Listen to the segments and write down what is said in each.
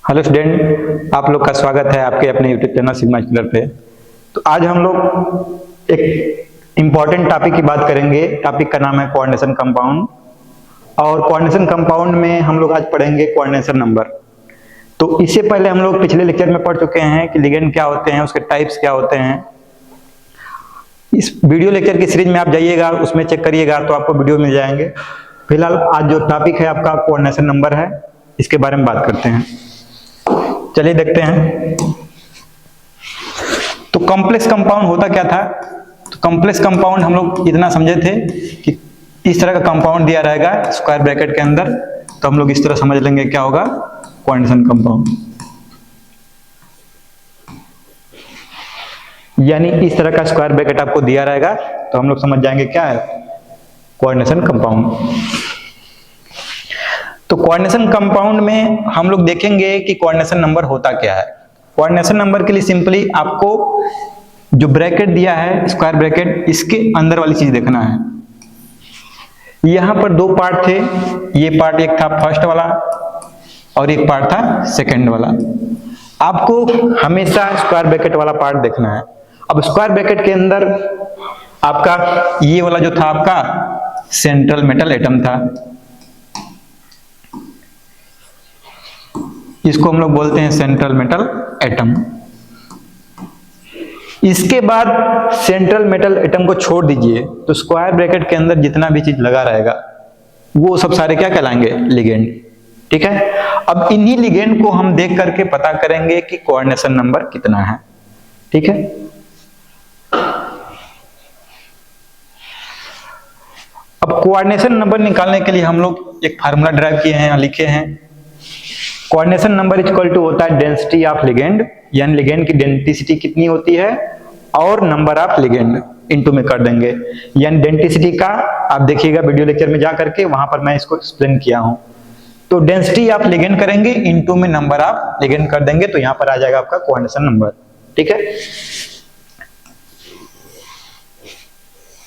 Hello student, आप लोग का स्वागत है आपके अपने यूट्यूब चैनल सिग्मा स्कॉलर पे। तो आज हम लोग एक इम्पॉर्टेंट टॉपिक की बात करेंगे। टॉपिक का नाम है कोऑर्डिनेशन कंपाउंड। और कोऑर्डिनेशन कंपाउंड में हम लोग आज पढ़ेंगे कोऑर्डिनेशन नंबर। तो इससे पहले हम लोग पिछले लेक्चर में पढ़ चुके हैं कि लिगेंड क्या होते हैं, उसके टाइप्स क्या होते हैं। इस वीडियो लेक्चर की सीरीज में आप जाइएगा, उसमें चेक करिएगा तो आपको वीडियो मिल जाएंगे। फिलहाल आज जो टॉपिक है आपका कोऑर्डिनेशन नंबर है, इसके बारे में बात करते हैं। चलिए देखते हैं। तो कॉम्प्लेक्स कंपाउंड होता क्या था। तो कॉम्प्लेक्स कंपाउंड हम लोग इतना समझे थे कि इस तरह का कंपाउंड दिया रहेगा स्क्वायर ब्रैकेट के अंदर, तो हम लोग इस तरह समझ लेंगे क्या होगा कोऑर्डिनेशन कंपाउंड। यानी इस तरह का स्क्वायर ब्रैकेट आपको दिया रहेगा तो हम लोग समझ जाएंगे क्या है कोऑर्डिनेशन कंपाउंड। तो कोऑर्डिनेशन कंपाउंड में हम लोग देखेंगे कि कोऑर्डिनेशन नंबर होता क्या है। कोऑर्डिनेशन नंबर के लिए सिंपली आपको जो ब्रैकेट दिया है स्क्वायर ब्रैकेट, इसके अंदर वाली चीज देखना है। यहां पर दो पार्ट थे, ये पार्ट एक था फर्स्ट वाला और एक पार्ट था सेकंड वाला। आपको हमेशा स्क्वायर ब्रैकेट वाला पार्ट देखना है। अब स्क्वायर ब्रैकेट के अंदर आपका ये वाला जो था आपका सेंट्रल मेटल एटम था, इसको हम लोग बोलते हैं सेंट्रल मेटल एटम। इसके बाद सेंट्रल मेटल एटम को छोड़ दीजिए तो स्क्वायर ब्रैकेट के अंदर जितना भी चीज लगा रहेगा वो सब सारे क्या कहलाएंगे, लिगेंड। ठीक है। अब इन्हीं लिगेंड को हम देख करके पता करेंगे कि कोऑर्डिनेशन नंबर कितना है। ठीक है। अब कोऑर्डिनेशन नंबर निकालने के लिए हम लोग एक फार्मूला ड्राइव किए हैं, लिखे हैं। कोऑर्डिनेशन नंबर इक्वल टू होता है डेंसिटी ऑफ लिगेंड, यानी लिगेंड की डेंसिटी कितनी होती है और नंबर ऑफ लिगेंड इनटू में कर देंगे। यानी डेंसिटी का आप देखिएगा वीडियो लेक्चर में जा करके, वहां पर मैं इसको एक्सप्लेन किया हूं। तो डेंसिटी ऑफ लिगेंड करेंगे, इनटू में नंबर ऑफ लिगेंड कर देंगे, तो यहां पर आ जाएगा आपका कोऑर्डिनेशन नंबर। ठीक है।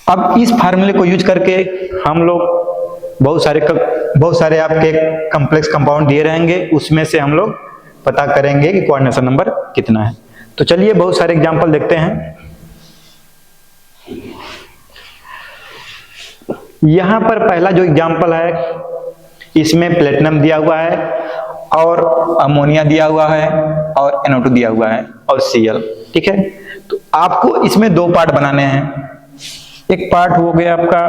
अब इस फार्मूले को यूज करके हम लोग बहुत सारे आपके कॉम्प्लेक्स कंपाउंड दिए रहेंगे, उसमें से हम लोग पता करेंगे कि कोऑर्डिनेशन नंबर कितना है। तो चलिए बहुत सारे एग्जांपल देखते हैं। यहां पर पहला जो एग्जांपल है, इसमें प्लेटिनम दिया हुआ है और अमोनिया दिया हुआ है और NO2 दिया हुआ है और Cl। ठीक है। तो आपको इसमें दो पार्ट बनाने हैं। एक पार्ट हो गया आपका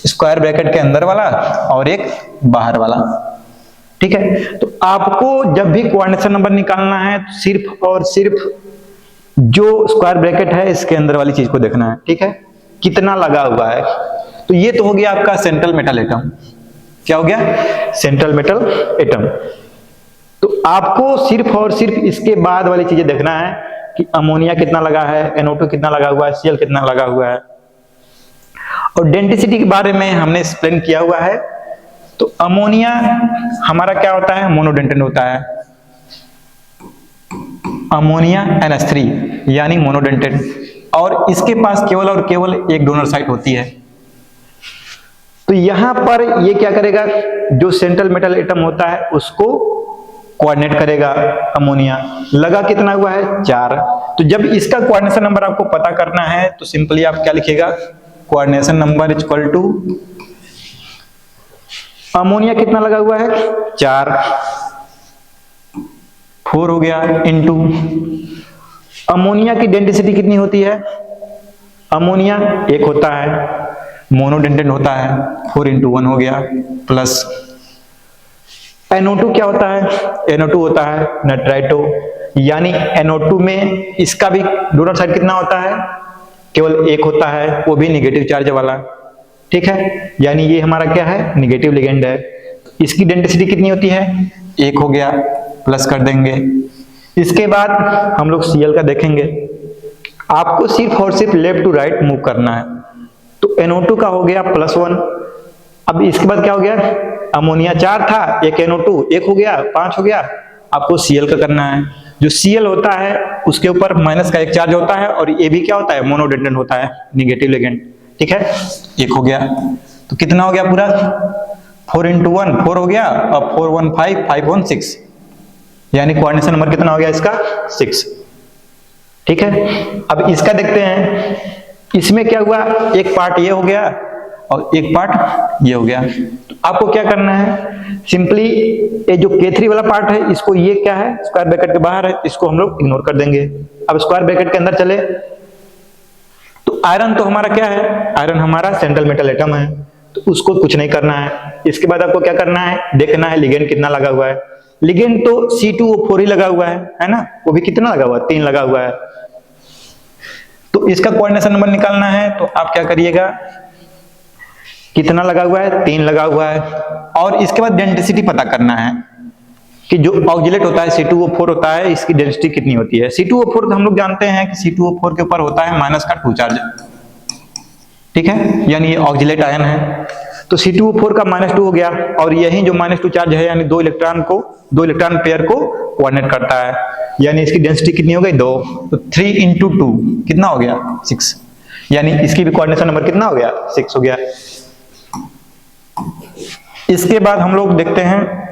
स्क्वायर ब्रैकेट के अंदर वाला और एक बाहर वाला। ठीक है। तो आपको जब भी कोऑर्डिनेशन नंबर निकालना है तो सिर्फ और सिर्फ जो स्क्वायर ब्रैकेट है इसके अंदर वाली चीज को देखना है। ठीक है। कितना लगा हुआ है। तो ये तो हो गया आपका सेंट्रल मेटल एटम। क्या हो गया, सेंट्रल मेटल एटम। तो आपको सिर्फ और सिर्फ इसके बाद वाली चीजें देखना है कि अमोनिया कितना लगा है, NO2 कितना लगा हुआ है, Cl कितना लगा हुआ है। और डेंसिटी के बारे में हमने एक्सप्लेन किया हुआ है। तो अमोनिया हमारा क्या होता है, मोनोडेंटेट होता है। अमोनिया NH3 यानी मोनोडेंटेट, और इसके पास केवल और केवल एक डोनर साइट होती है। तो यहां पर ये क्या करेगा, जो सेंट्रल मेटल एटम होता है उसको कोऑर्डिनेट करेगा। अमोनिया लगा कितना हुआ है, 4। तो जब इसका कोऑर्डिनेशन नंबर आपको पता करना है तो सिंपली आप क्या लिखेगा, coordination number equal to ammonia कितना लगा हुआ है, 4 हो गया, इनटू अमोनिया की डेंसिटी कितनी होती है, अमोनिया 1 होता है, मोनोडेंटेट होता है, 4 × 1 हो गया, प्लस NO2 क्या होता है, NO2 होता है नाइट्राइटो, यानी NO2 में इसका भी डोनर साइड कितना होता है, केवल 1 होता है, वो भी निगेटिव चार्ज वाला। ठीक है। यानी ये हमारा क्या है, निगेटिव लिगेंड है। इसकी डेंसिटी कितनी होती है, 1 हो गया, प्लस कर देंगे। इसके बाद हम लोग Cl का देखेंगे। आपको सिर्फ और सिर्फ लेफ्ट टू राइट मूव करना है। तो NO2 का हो गया +1। अब इसके बाद क्या हो गया, अमोनिया 4 था, एक NO2 1 हो गया, 5 हो गया। आपको Cl का करना है। जो Cl होता है उसके ऊपर माइनस का एक चार्ज होता है और ये भी क्या होता है, मोनोडेंटेट होता है, निगेटिव लिगेंड। ठीक है। 1 हो गया, तो कितना हो गया पूरा, 4 × 1 4 हो गया, और 4 1 5 5 1 6, यानी कोऑर्डिनेशन नंबर कितना हो गया इसका 6। ठीक है, अब इसका देखते हैं, इसमें क्या हुआ, एक पार्ट ये हो गया और एक पार्ट ये हो गया। तो आपको क्या करना है, सिंपली ये जो K3 वाला पार्ट है इसको, ये क्या है स्क्वायर ब्रैकेट के बाहर है, इसको हम लोग इग्नोर कर देंगे। अब स्क्वायर ब्रैकेट के अंदर चले तो आयरन तो हमारा क्या है, आयरन हमारा सेंट्रल मेटल एटम है, तो उसको कुछ नहीं करना है। इसके बाद आपको क्या करना है, देखना है लिगेंड कितना लगा हुआ है। लिगेंड तो C2O4 ही लगा हुआ है ना, वो भी कितना लगा हुआ है, 3 लगा हुआ है। तो इसका कोऑर्डिनेशन नंबर निकालना है, तो आप क्या करिएगा, कितना लगा हुआ है, 3 लगा हुआ है। और इसके बाद डेंसिटी पता करना है कि जो ऑक्जिलेट होता है C2O4 होता है, इसकी डेंसिटी कितनी होती है। C2O4 तो हम लोग जानते हैं कि C2O4 के ऊपर होता है माइनस का 2 चार्ज, ठीक है, यानी ये ऑक्जिलेट आयन है। तो C2O4 का -2 हो गया, और यही जो -2 चार्ज है यानी 2 इलेक्ट्रॉन पेयर को कोऑर्डिनेट करता है, यानी इसकी डेंसिटी कितनी हो गई 2, तो 3 × 2 कितना हो गया 6, यानी इसकी भी कोऑर्डिनेशन नंबर कितना हो गया 6 हो गया। इसके बाद हम लोग देखते हैं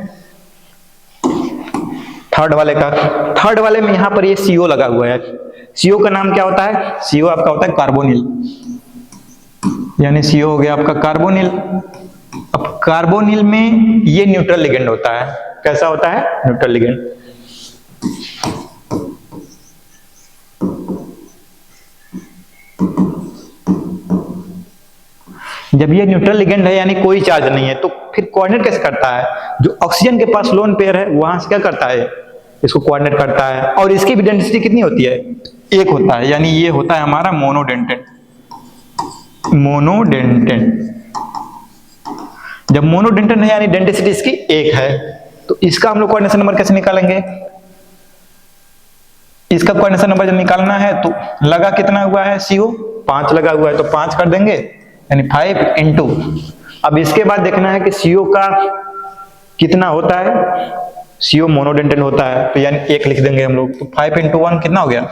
थर्ड वाले का। थर्ड वाले में यहां पर ये CO लगा हुआ है। CO का नाम क्या होता है, CO आपका होता है कार्बोनिल, यानी CO हो गया आपका कार्बोनिल। अब कार्बोनिल में ये न्यूट्रल लिगेंड होता है, कैसा होता है, न्यूट्रल लिगेंड। जब ये न्यूट्रल लिगेंड है यानी कोई चार्ज नहीं है, तो फिर कोऑर्डिनेट कैसे करता है, जो ऑक्सीजन के पास लोन पेयर है वहां से क्या करता है, इसको कोऑर्डिनेट करता है। और इसकी भी डेंसिटी कितनी होती है, 1 होता है, यानी ये होता है हमारा मोनोडेंटेट। जब मोनोडेंटेट है यानी डेंसिटी इसकी 1 है, तो इसका हम लोग कोऑर्डिनेशन नंबर कैसे निकालेंगे। इसका कोऑर्डिनेशन नंबर जब निकालना है तो लगा कितना हुआ है, CO 5 लगा हुआ है, तो 5 कर देंगे यानी 5 × अब इसके बाद देखना है कि CO का कितना होता है, CO मोनोडेंटेट होता है, तो यानी 1 लिख देंगे हम लोग, तो 5 × 1 कितना हो गया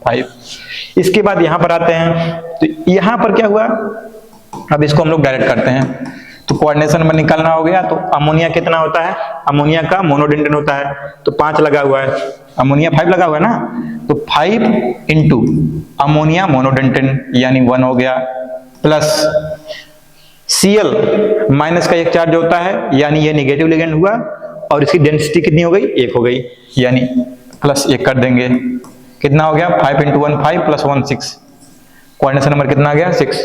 5। इसके बाद यहां पर आते हैं, तो यहां पर क्या हुआ, अब इसको हम लोग डायरेक्ट करते हैं, तो कोऑर्डिनेशन नंबर निकालना हो गया। तो अमोनिया कितना होता है, अमोनिया का मोनोडेंटेट होता है, तो 5 लगा हुआ है, अमोनिया 5 लगा हुआ है ना, तो 5 × अमोनिया मोनोडेंटेट यानी 1 हो गया, प्लस Cl माइनस का 1 चार्ज होता है, यानी ये नेगेटिव लिगेंड हुआ, और इसकी डेंसिटी कितनी हो गई 1 हो गई, यानी प्लस 1 कर देंगे, कितना हो गया 5 × 1 5 + 1 6, कोऑर्डिनेशन नंबर कितना आ गया 6।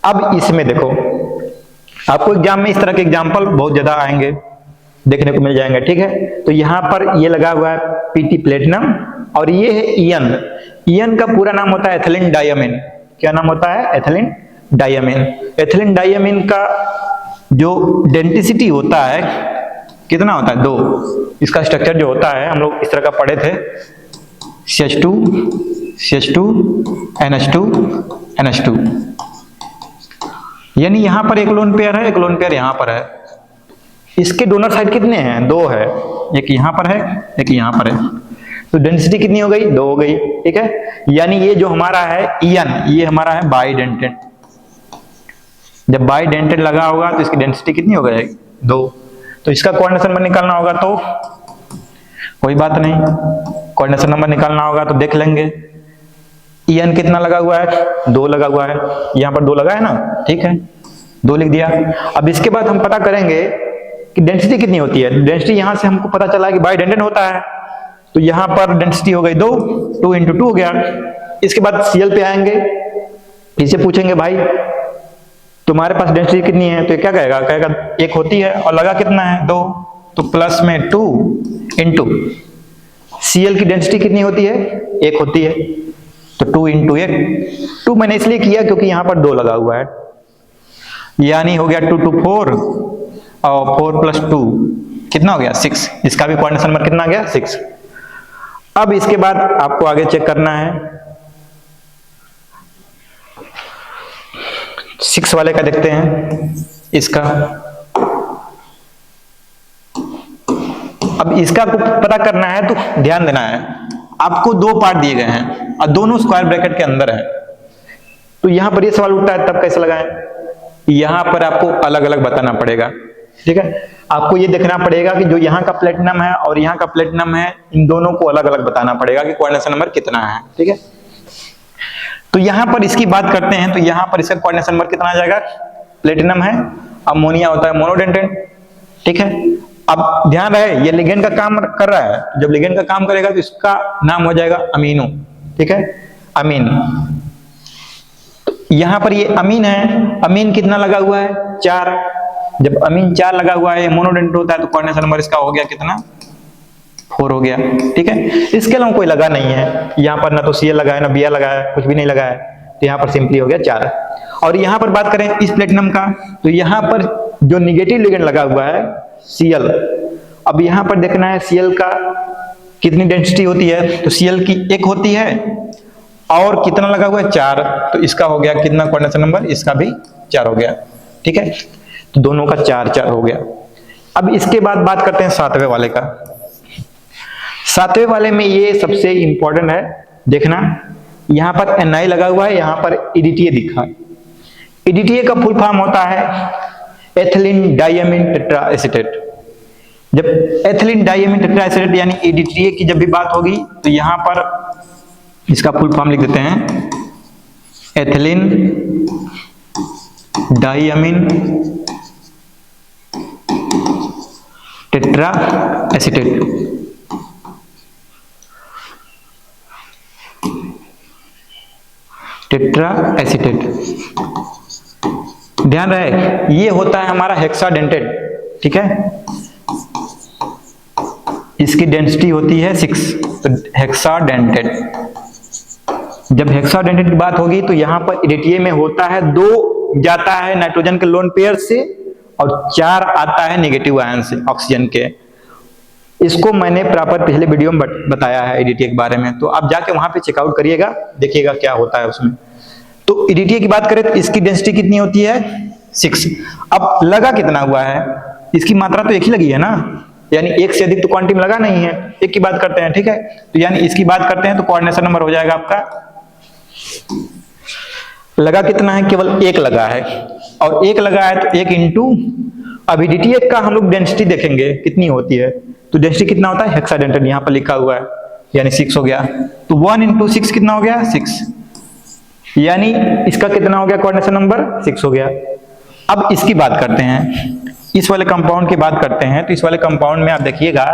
अब इसमें देखो, आपको एग्जाम में इस तरह के एग्जाम्पल बहुत ज्यादा आएंगे, देखने को मिल जाएंगे, ठीक है। तो यहाँ पर ये लगा हुआ है PT प्लेटिनम, और ये है ईएन। ईएन का पूरा नाम होता है एथिलीन डायमीन। क्या नाम होता है, एथिलीन डायमीन। एथिलीन डायमीन का जो डेंसिटी होता है कितना होता है 2। इसका स्ट्रक्चर जो होता है हम लोग इस तरह का पढ़े थे, CH2 CH2 NH2 NH2, यानी यहां पर एक लोन पेयर है, एक लोन पेयर यहां पर है। इसके डोनर साइड कितने हैं, 2 है, एक यहां पर है एक यहां पर है, तो डेंसिटी कितनी हो गई 2 हो गई, ठीक है। यानी ये जो हमारा है ईएन, ये हमारा है बाइडेंटेट। जब बाइडेंटेट लगा होगा तो इसकी डेंसिटी कितनी हो गई 2। तो इसका कोऑर्डिनेशन नंबर निकालना होगा, तो कोई बात नहीं, कोऑर्डिनेशन नंबर निकालना होगा तो देख लेंगे। ईएन कितना लगा हुआ है 2 लगा हुआ है, यहां पर 2 लगा है ना, ठीक है, 2 लिख दिया। अब इसके बाद हम पता करेंगे कि डेंसिटी कितनी होती है। डेंसिटी यहां से हमको पता चला कि बाइडेंटेट होता है, तो यहां पर डेंसिटी हो गई 2 × 2 हो गया। इसके बाद Cl पे आएंगे, इसे पूछेंगे भाई तुम्हारे पास डेंसिटी कितनी है, तो ये क्या कहेगा, कहेगा 1 होती है, और लगा कितना है 2, तो प्लस में 2 × Cl की डेंसिटी कितनी होती है 1 होती है, तो 2 × 1। 2 मैंने इसलिए किया क्योंकि यहां पर 2 लगा हुआ है, यानी हो गया 2 × 4, और 4 + 2 कितना हो गया 6। इसका भी कोऑर्डिनेशन नंबर कितना आ गया 6। अब इसके बाद आपको आगे चेक करना है 6 वाले का, देखते हैं इसका। अब इसका को पता करना है तो ध्यान देना है, आपको 2 पार्ट दिए गए हैं और दोनों स्क्वायर ब्रैकेट के अंदर है, तो यहां पर ये सवाल उठता है तब कैसे लगाएं, यहां पर आपको अलग अलग बताना पड़ेगा। ठीक है। आपको ये देखना पड़ेगा कि जो यहाँ का प्लेटिनम है और यहाँ का प्लेटिनम है, इन दोनों को अलग अलग बताना पड़ेगा कि कोऑर्डिनेशन नंबर कितना है, ठीक है। तो यहाँ पर इसकी बात करते हैं, तो यहाँ पर इसका कोऑर्डिनेशन नंबर कितना आ जाएगा, प्लेटिनम है, अमोनिया होता है मोनोडेंटेट, ठीक है। अब ध्यान रहे ये लिगेंड का काम कर रहा है, जब लिगेंड का काम करेगा तो इसका नाम हो जाएगा अमीनो, ठीक है, अमीन। यहां पर ये अमीन है, अमीन कितना लगा हुआ है, 4। जब अमीन 4 लगा हुआ है, मोनोडेंटेट होता है, तो कोऑर्डिनेशन नंबर इसका हो गया कितना, 4 हो गया, ठीक है। इसके अलावा कोई लगा नहीं है, यहाँ पर ना तो Cl लगा है ना Br लगा है, कुछ भी नहीं लगा है, तो यहाँ पर सिंपली हो गया 4। और यहाँ पर बात करें इस प्लेटिनम का, तो यहाँ पर जो निगेटिव लिगेंड लगा हुआ है Cl, अब यहाँ पर देखना है Cl का कितनी डेंसिटी होती है, तो Cl की 1 होती है और कितना लगा हुआ है, 4, तो इसका हो गया कितना कोऑर्डिनेशन नंबर, इसका भी 4 हो गया, ठीक है। तो दोनों का 4 हो गया। अब इसके बाद बात करते हैं 7वें वाले का। 7वें वाले में ये सबसे इंपॉर्टेंट है, देखना यहाँ पर Ni लगा हुआ है, यहाँ पर EDTA दिखा है। EDTA का फुल फॉर्म होता है एथिलीन डाइअमीन टेट्राएसीटेट। जब एथिलीन डाइअमीन टेट्राएसीटेट यानी EDTA की जब भी बात होगी, तो यहाँ पर इसका फुल फॉर्म लिख देते हैं, एथिलीन डाइअमीन टेट्राएसीटेट। टेट्राएसीटेट, ध्यान रहे ये होता है हमारा हेक्साडेंटेट, ठीक है। इसकी डेंसिटी होती है 6, तो हेक्साडेंटेट। जब हेक्साडेंटेट की बात होगी तो यहाँ पर EDTA में होता है 2 जाता है नाइट्रोजन के लोन पेयर से और 4 आता है नेगेटिव आयन से ऑक्सीजन के। इसको मैंने प्रॉपर पिछले वीडियो में बताया है EDTA के बारे में, तो आप जाके वहां पे चेकआउट करिएगा, देखिएगा क्या होता है उसमें। तो EDTA की बात करें तो इसकी डेंसिटी कितनी होती है, 6। अब लगा कितना हुआ है, इसकी मात्रा तो 1 ही लगी है ना, यानी 1 से अधिक तो क्वांटिटी में लगा नहीं है, 1 की बात करते हैं, ठीक है। तो यानी इसकी बात करते हैं तो कोऑर्डिनेशन नंबर हो जाएगा आपका, लगा कितना है, केवल 1 लगा है, और 1 लगा है तो 1 इंटू, अब EDTA का हम लोग डेंसिटी देखेंगे कितनी होती है, तो डेंसिटी कितना होता है, हेक्साडेंटेट यहाँ पर लिखा हुआ है, यानी 6 हो गया। तो 1 इंटू 6 कितना हो गया, 6, यानी इसका कितना हो गया कोऑर्डिनेशन नंबर, 6 हो गया। अब इसकी बात करते हैं, इस वाले कंपाउंड की बात करते हैं, तो इस वाले कंपाउंड में आप देखिएगा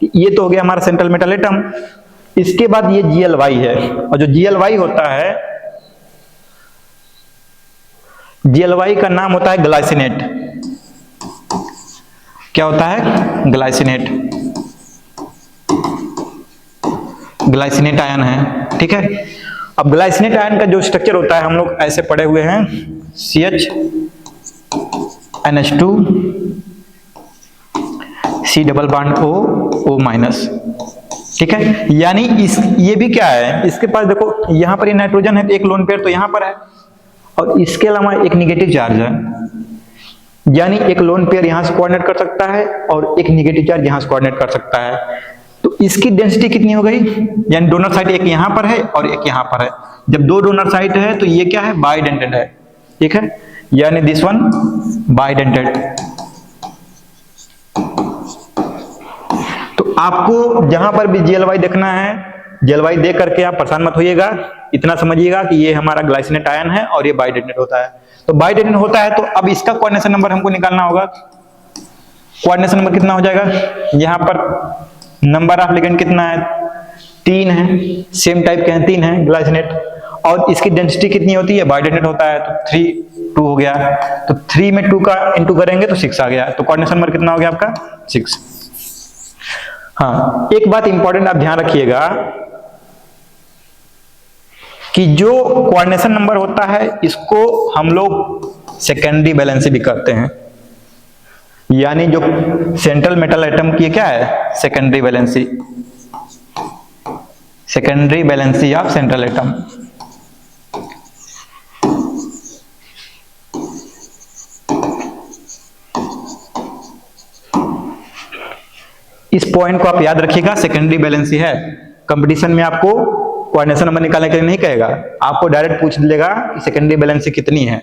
कि ये तो हो गया हमारा सेंट्रल मेटल एटम, इसके बाद ये GLY है, और जो GLY होता है, GLY का नाम होता है ग्लाइसिनेट। क्या होता है, ग्लाइसिनेट, ग्लाइसिनेट आयन है, ठीक है। अब ग्लाइसिनेट आयन का जो स्ट्रक्चर होता है हम लोग ऐसे पढ़े हुए हैं, CH NH2 C double bond O minus, ठीक है। यानी ये भी क्या है, इसके पास देखो यहाँ पर ये नाइट्रोजन है, तो एक लोन पेयर तो यहाँ पर है, और इसके अलावा एक नेगेटिव चार्ज है, यानी एक लोन पेयर यहां से कोऑर्डिनेट कर सकता है और एक नेगेटिव चार्ज यहां से कोऑर्डिनेट कर सकता है। तो इसकी डेंसिटी कितनी हो गई, यानी डोनर साइड एक यहां पर है और एक यहां पर है। जब 2 डोनर साइड है तो ये क्या है, बाइडेंटेड है, ठीक है, यानी दिस वन बाइडेंटेड। तो आपको जहां पर भी GLY देखना है, GLY देख करके आप परेशान मत होइएगा, इतना समझिएगा कि ये हमारा ग्लाइसिनेट आयन है और ये बाइडेंटेड होता है। तो बाइडेंटेड होता है तो अब इसका कोऑर्डिनेशन नंबर हमको निकालना होगा। कोऑर्डिनेशन नंबर कितना हो जाएगा, यहाँ पर नंबर ऑफ लिगेंड कितना है, 3 है, सेम टाइप के हैं, 3 है ग्लाइसिनेट, और इसकी डेंसिटी कितनी होती है, बाइडेंटेड होता है, तो 2 हो गया। तो 3 में 2 का इंटू करेंगे तो 6 आ गया। तो कोऑर्डिनेशन नंबर कितना हो गया आपका, 6। हाँ, एक बात इंपॉर्टेंट आप ध्यान रखिएगा कि जो कोऑर्डिनेशन नंबर होता है इसको हम लोग सेकेंडरी बैलेंसी भी कहते हैं, यानी जो सेंट्रल मेटल एटम की क्या है, secondary valency, secondary valency of central atom. इस पॉइंट को आप याद रखिएगा, सेकेंडरी बैलेंसी है। कंपटीशन में आपको कोऑर्डिनेशन नंबर निकालने के लिए नहीं कहेगा, आपको डायरेक्ट पूछ लेगा कि सेकेंडरी बैलेंसी कितनी है,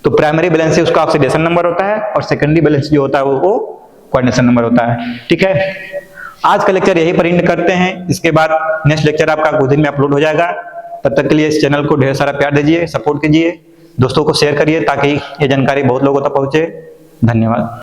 तो प्राइमरी बैलेंस उसका ऑक्सीडेशन नंबर होता है और सेकेंडरी बैलेंस जो होता है वो कोऑर्डिनेशन नंबर होता है। ठीक है, आज का लेक्चर यही पर एंड करते हैं। इसके बाद नेक्स्ट लेक्चर आपका कुछ दिन में अपलोड हो जाएगा। तब तक के लिए इस चैनल को ढेर सारा प्यार दीजिए, सपोर्ट कीजिए, दोस्तों को शेयर करिए ताकि ये जानकारी बहुत लोगों तक पहुंचे। धन्यवाद।